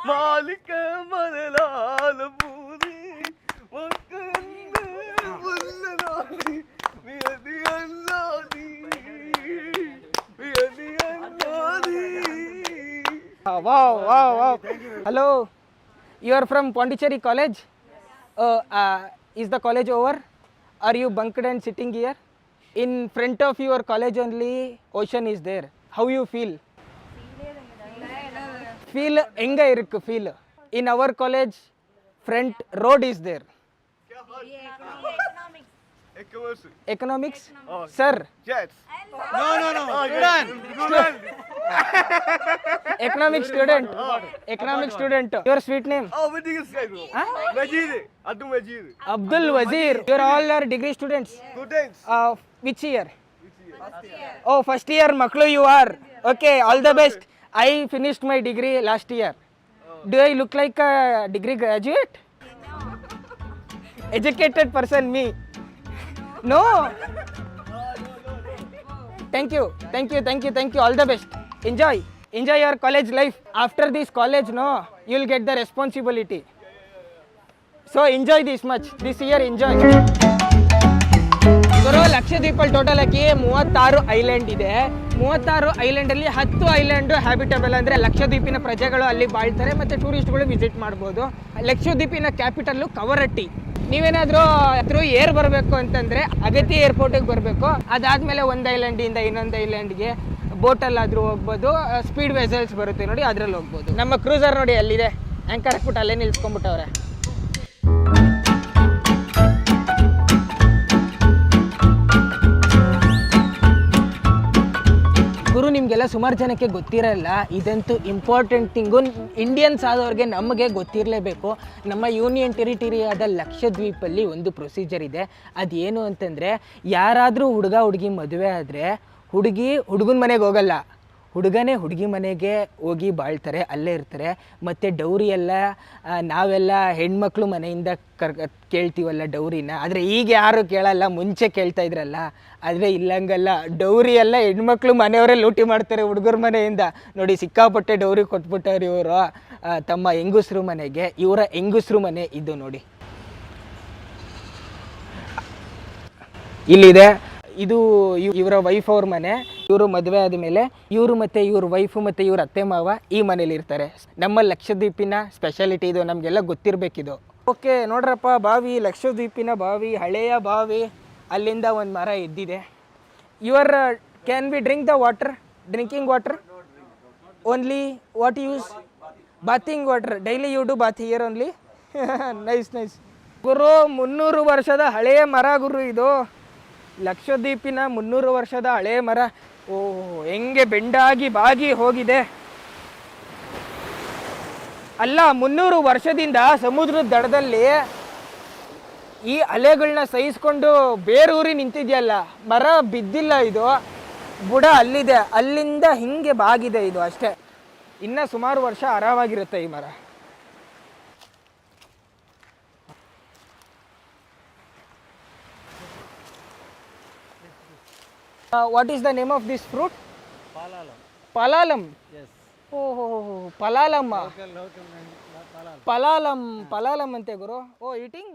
ಮಾಲಿಕ ಮರಳಾಲ ಬೂದಿ ಮಕ್ಕಂದು ಮುಲ್ಲನಾದಿ ವಿಯದಿ ಅನ್ನಾದಿ ವಿಯದಿ ಅನ್ನಾದಿ. Wow. Hello. You are from Pondicherry College? Is the college over? Are you bunked and sitting here? In front of your college only ocean is there. How you feel? Feel enga irukku feel. In our college front road is there. Economics? Sir. Yes. No. Economic student. Economic student. Your sweet name? Oh, what is this? Wazir. Abdul Wazir. Abdul Wazir. You are all are degree students. Students. Which year? Oh, first year maklu you are. Okay, all the best. I finished my degree last year. Do I look like a degree graduate? Educated person me. No. Thank you. All the best. Enjoy your college life. After this college, no, you will get the responsibility. So enjoy this much. This year enjoy. ಗುರು ಲಕ್ಷದ್ವೀಪಲ್ಲಿ total ಆಗಿ 36 island ಇದೆ. 36 ಐಲ್ಯಾಂಡಲ್ಲಿ 10 island ಹ್ಯಾಬಿಟಬಲ್ ಅಂದರೆ ಲಕ್ಷದ್ವೀಪಿನ ಪ್ರಜೆಗಳು ಅಲ್ಲಿ ಬಾಳ್ತಾರೆ ಮತ್ತು ಟೂರಿಸ್ಟ್ಗಳು visit ಮಾಡ್ಬೋದು. ಲಕ್ಷದ್ವೀಪಿನ capital ಕವರಟ್ಟಿ. ನೀವೇನಾದರೂ ಥ್ರೂ ಏರ್ ಬರಬೇಕು ಅಂತಂದರೆ ಅಗತಿ ಏರ್ಪೋರ್ಟಿಗೆ ಬರಬೇಕು. ಅದಾದಮೇಲೆ ಒಂದು ಐಲ್ಯಾಂಡಿಂದ ಇನ್ನೊಂದು ಐಲ್ಯಾಂಡ್ಗೆ ಬೋಟಲ್ಲಾದರೂ ಹೋಗ್ಬೋದು. ಸ್ಪೀಡ್ ವೆಸಲ್ಸ್ ಬರುತ್ತೆ ನೋಡಿ, ಅದರಲ್ಲಿ ಹೋಗ್ಬೋದು. ನಮ್ಮ ಕ್ರೂಸರ್ ನೋಡಿ ಅಲ್ಲಿದೆ, ಆ್ಯಂಕರ್ ಹಾಕ್ಬಿಟ್ಟು ಅಲ್ಲೇ ನಿಲ್ಸ್ಕೊಂಡ್ಬಿಟ್ಟವ್ರೆ. ಗುರು ನಿಮಗೆಲ್ಲ ಸುಮಾರು ಜನಕ್ಕೆ ಗೊತ್ತಿರಲ್ಲ, ಇದಂತೂ ಇಂಪಾರ್ಟೆಂಟ್ ಥಿಂಗು. ಇಂಡಿಯನ್ಸ್ ಆದವ್ರಿಗೆ ನಮಗೆ ಗೊತ್ತಿರಲೇಬೇಕು. ನಮ್ಮ ಯೂನಿಯನ್ ಟೆರಿಟರಿಯಾದ ಲಕ್ಷದ್ವೀಪಲ್ಲಿ ಒಂದು ಪ್ರೊಸೀಜರ್ ಇದೆ. ಅದೇನು ಅಂತಂದರೆ, ಯಾರಾದರೂ ಹುಡುಗಿ ಮದುವೆ ಆದರೆ ಹುಡುಗನ ಮನೆಗೆ ಹೋಗಲ್ಲ, ಹುಡುಗನೇ ಹುಡುಗಿ ಮನೆಗೆ ಹೋಗಿ ಬಾಳ್ತಾರೆ, ಅಲ್ಲೇ ಇರ್ತಾರೆ. ಮತ್ತು ಡೌರಿ ಎಲ್ಲ ನಾವೆಲ್ಲ ಹೆಣ್ಮಕ್ಳು ಮನೆಯಿಂದ ಕೇಳ್ತೀವಲ್ಲ ಡೌರಿನ. ಆದರೆ ಈಗ ಯಾರು ಕೇಳಲ್ಲ, ಮುಂಚೆ ಕೇಳ್ತಾ ಇದ್ರಲ್ಲ. ಆದರೆ ಇಲ್ಲಂಗಲ್ಲ, ಡೌರಿ ಎಲ್ಲ ಹೆಣ್ಮಕ್ಳು ಮನೆಯವರೇ ಲೂಟಿ ಮಾಡ್ತಾರೆ ಹುಡುಗರ ಮನೆಯಿಂದ. ನೋಡಿ ಸಿಕ್ಕಾಪಟ್ಟೆ ಡೌರಿ ಕೊಟ್ಬಿಟ್ಟವ್ರು ಇವರು ತಮ್ಮ ಹೆಂಗಸ್ರು ಮನೆಗೆ. ಇವರ ಹೆಂಗಸ್ರು ಮನೆ ಇದು ನೋಡಿ, ಇಲ್ಲಿದೆ. ಇದು ಇವರ ವೈಫ್ ಅವ್ರ ಮನೆ. ಇವರು ಮದುವೆ ಆದಮೇಲೆ ಇವರು ಮತ್ತು ಇವ್ರ ವೈಫು ಮತ್ತು ಇವ್ರ ಅತ್ತೆ ಮಾವ ಈ ಮನೇಲಿ ಇರ್ತಾರೆ. ನಮ್ಮ ಲಕ್ಷದ್ವೀಪಿನ ಸ್ಪೆಷಾಲಿಟಿ ಇದು, ನಮಗೆಲ್ಲ ಗೊತ್ತಿರಬೇಕಿದು. ಓಕೆ ನೋಡ್ರಪ್ಪ, ಬಾವಿ, ಲಕ್ಷದ್ವೀಪಿನ ಬಾವಿ, ಹಳೆಯ ಬಾವಿ. ಅಲ್ಲಿಂದ ಒಂದು ಮರ ಎದ್ದಿದೆ. Your can be drink the water, drinking water only. What use? Bathing water. Daily you do bath here only. Nice. ಗುರು 300 ವರ್ಷದ ಹಳೆಯ ಮರ ಗುರು ಇದು. ಲಕ್ಷದ್ವೀಪಿನ 300 ವರ್ಷದ ಹಳೆ ಮರ. ಹೆಂಗೆ ಬೆಂಡಾಗಿ ಬಾಗಿ ಹೋಗಿದೆ ಅಲ್ಲ. 300 ವರ್ಷದಿಂದ ಸಮುದ್ರದ ದಡದಲ್ಲಿ ಈ ಅಲೆಗಳನ್ನ ಸಹಿಸ್ಕೊಂಡು ಬೇರೂರಿ ನಿಂತಿದೆಯಲ್ಲ, ಮರ ಬಿದ್ದಿಲ್ಲ ಇದು. ಬುಡ ಅಲ್ಲಿದೆ, ಅಲ್ಲಿಂದ ಹಿಂಗೆ ಬಾಗಿದೆ ಇದು ಅಷ್ಟೇ. ಇನ್ನು ಸುಮಾರು ವರ್ಷ ಆರಾಮಾಗಿರುತ್ತೆ ಈ ಮರ. What is the name of this fruit? Palalam. Yes. Oh, palalam. Palalam ante guru. Oh, eating?